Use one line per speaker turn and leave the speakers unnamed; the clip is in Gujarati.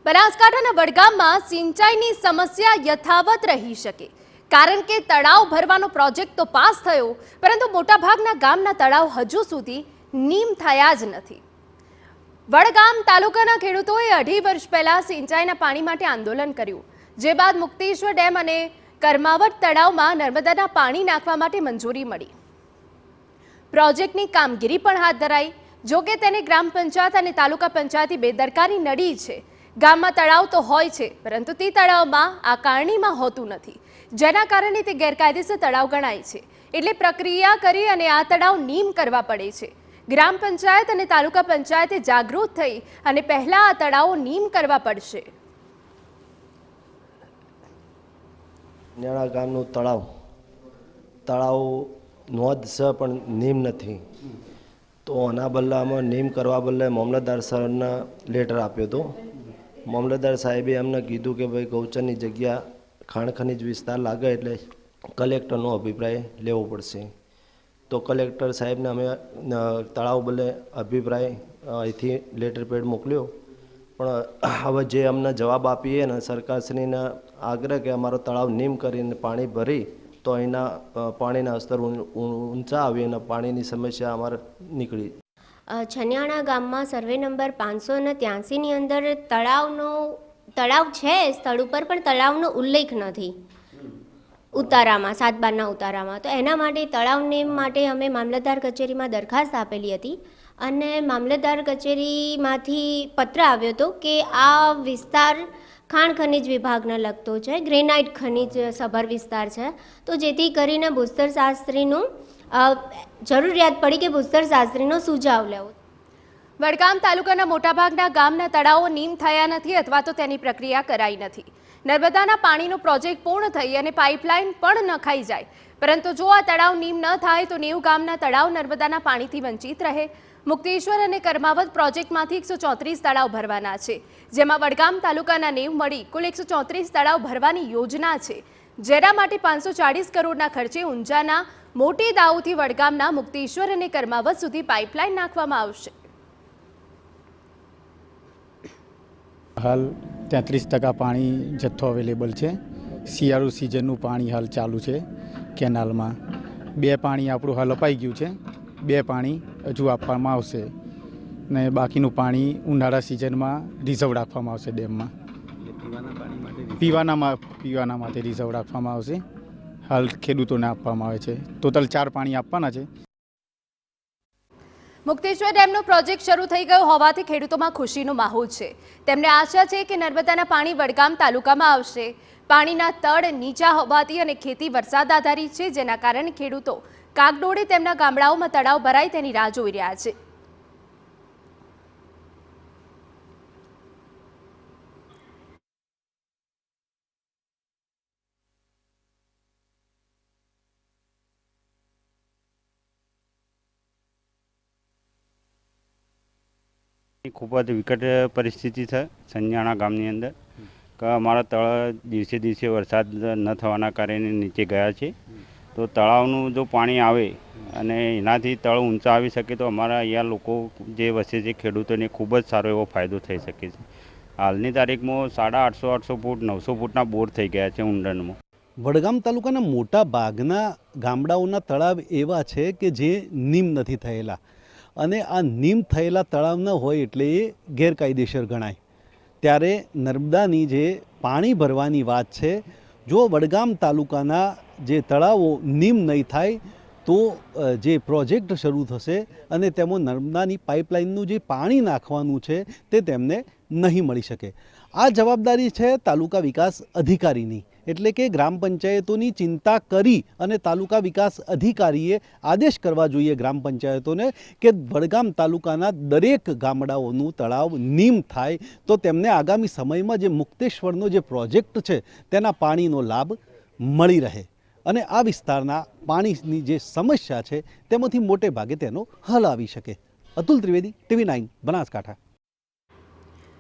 બનાસકાંઠાના વડગામમાં સિંચાઈની સમસ્યા યથાવત રહી શકે કારણ કે તળાવ ભરવાનો પ્રોજેક્ટ તો પાસ થયો પરંતુ મોટાભાગના ગામના તળાવ હજુ સુધી નીમ થયા જ નથી। વડગામ તાલુકાના ખેડૂતોએ 2.5 વર્ષ પહેલા સિંચાઈના પાણી માટે આંદોલન કર્યું, જે બાદ મુક્તેશ્વર ડેમ અને કરમાવટ તળાવમાં નર્મદાના પાણી નાખવા માટે મંજૂરી મળી। પ્રોજેક્ટની કામગીરી પણ હાથ ધરાઈ, જો કે તેને ગ્રામ પંચાયત અને તાલુકા પંચાયતી બેદરકારી નડી છે। ગામમાં તળાવ તો હોય છે પરંતુ તે તળાવમાં આકારણીમાં હોતું નથી, જેના કારણે તે ગેરકાયદેસર તળાવ ગણાય છે, એટલે પ્રક્રિયા કરી અને આ તળાવ નીમ કરવા પડે છે। ગ્રામ પંચાયત અને તાલુકા પંચાયતે જાગૃત થઈ અને પહેલા આ તળાવો નીમ કરવા પડશે।
નેણા ગામનું તળાવ નોંધ છે પણ નીમ નથી, તો આના બદલામાં નીમ કરવા બદલે મામલતદાર સરને લેટર આપ્યો હતો। મામલતદાર સાહેબે અમને કીધું કે ભાઈ ગૌચરની જગ્યા ખાણ ખનીજ વિસ્તાર લાગે એટલે કલેક્ટરનો અભિપ્રાય લેવો પડશે। તો કલેક્ટર સાહેબને અમે તળાવ બદલે અભિપ્રાય અહીંથી લેટર પેડ મોકલ્યો, પણ હવે જે અમને જવાબ આપીએ ને સરકારશ્રીને આગ્રહ કે અમારો તળાવ નીમ કરીને પાણી ભરી તો અહીંના પાણીના સ્તર ઊંચા આવી અને પાણીની સમસ્યા અમારે નીકળી।
છનિયાણા ગામમાં સર્વે નંબર 583ની અંદર તળાવ છે સ્થળ ઉપર, પણ તળાવનો ઉલ્લેખ નથી ઉતારામાં, 7/12ના ઉતારામાં। તો એના માટે તળાવ નેમ માટે અમે મામલતદાર કચેરીમાં દરખાસ્ત આપેલી હતી અને મામલતદાર કચેરીમાંથી પત્ર આવ્યો હતો કે આ વિસ્તાર ખાણ ખનીજ વિભાગને લગતો છે, ગ્રેનાઇટ ખનીજ સભર વિસ્તાર છે, તો જેથી કરીને ભૂસ્તરશાસ્ત્રીનું જરૂરિયાત પડી કે ભૂસ્તરશાસ્ત્રીનો સુઝાવ લેવો।
વડગામ તાલુકાના મોટાભાગના ગામના તળાવો નીમ થયા નથી અથવા તો તેની પ્રક્રિયા કરાઈ નથી। નર્મદાના પાણીનો પ્રોજેક્ટ પૂર્ણ થઈ અને પાઇપલાઇન પણ નખાઈ જાય, પરંતુ જો આ તળાવ નીમ ન થાય તો 90 ગામના તળાવ નર્મદાના પાણીથી વંચિત રહે। મુક્તેશ્વર અને કરમાવત પ્રોજેક્ટમાંથી 134 તળાવ ભરવાના છે, જેમાં વડગામ તાલુકાના 90 મળી કુલ 134 તળાવ ભરવાની યોજના છે, જેના માટે 540 કરોડના ખર્ચે ઊંઝાના મોટી દાઉથી વડગામના મુક્તેશ્વર અને કરમાવત સુધી પાઇપલાઇન નાખવામાં આવશે।
હાલ 33% પાણી જથ્થો અવેલેબલ છે। શિયાળુ સિઝનનું પાણી હાલ ચાલુ છે કેનાલમાં। 2 પાણી આપણું હાલ અપાઈ ગયું છે, 2 પાણી હજુ આપવામાં આવશે ને બાકીનું પાણી ઉનાળા સિઝનમાં રિઝર્વ રાખવામાં આવશે ડેમમાં। પીવાના માટે રિઝર્વ રાખવામાં આવશે। હાલ ખેડૂતોને આપવામાં આવે છે, ટોટલ 4 પાણી આપવાના છે।
મુક્તેશ્વર ડેમનો પ્રોજેક્ટ શરૂ થઈ ગયો હોવાથી ખેડૂતોમાં ખુશીનો માહોલ છે। તેમને આશા છે કે નર્મદાના પાણી વડગામ તાલુકામાં આવશે। પાણીના તળ નીચા હોવાથી અને ખેતી વરસાદ આધારિત છે, જેના કારણે ખેડૂતો કાગડોળે તેમના ગામડાઓમાં તળાવ ભરાય તેની રાહ જોઈ રહ્યા છે।
ખૂબ જ વિકટ પરિસ્થિતિ છે છનિયાણા ગામની અંદર કે અમારા તળાવ દિવસે વરસાદ ન થવાના કારણે નીચે ગયા છે। તો તળાવનું જો પાણી આવે અને એનાથી તળ ઊંચા આવી શકે તો અમારા અહીંયા લોકો જે વસે છે ખેડૂતોને ખૂબ જ સારો એવો ફાયદો થઈ શકે છે। હાલની તારીખમાં 850 ફૂટ 900 ફૂટના બોર થઈ ગયા છે ઊંડાણમાં।
વડગામ તાલુકાના મોટા ભાગના ગામડાઓના તળાવ એવા છે કે જે નીમ નથી થયેલા અને આ નીમ થયેલા તળાવ ન હોય એટલે એ ગેરકાયદેસર ગણાય। ત્યારે નર્મદાની જે પાણી ભરવાની વાત છે, જો વડગામ તાલુકાના જે તળાવો નીમ નહીં થાય તો જે પ્રોજેક્ટ શરૂ થશે અને તેમાં નર્મદાની પાઇપલાઇનનું જે પાણી નાખવાનું છે તે તેમને નહીં મળી શકે। આ જવાબદારી છે તાલુકા વિકાસ અધિકારીની, એટલે કે ગ્રામ પંચાયતોની ચિંતા કરી અને તાલુકા વિકાસ અધિકારીએ આદેશ કરવા જોઈએ ગ્રામ પંચાયતોને કે વડગામ તાલુકાના દરેક ગામડાઓનું તળાવ નીમ થાય તો તેમને આગામી સમયમાં જે મુક્તેશ્વરનો જે પ્રોજેક્ટ છે તેના પાણીનો લાભ મળી રહે અને આ વિસ્તારના પાણીની જે સમસ્યા છે તેમાંથી મોટે ભાગે તેનો હલ આવી શકે। અતુલ ત્રિવેદી, TV9 બનાસકાંઠા।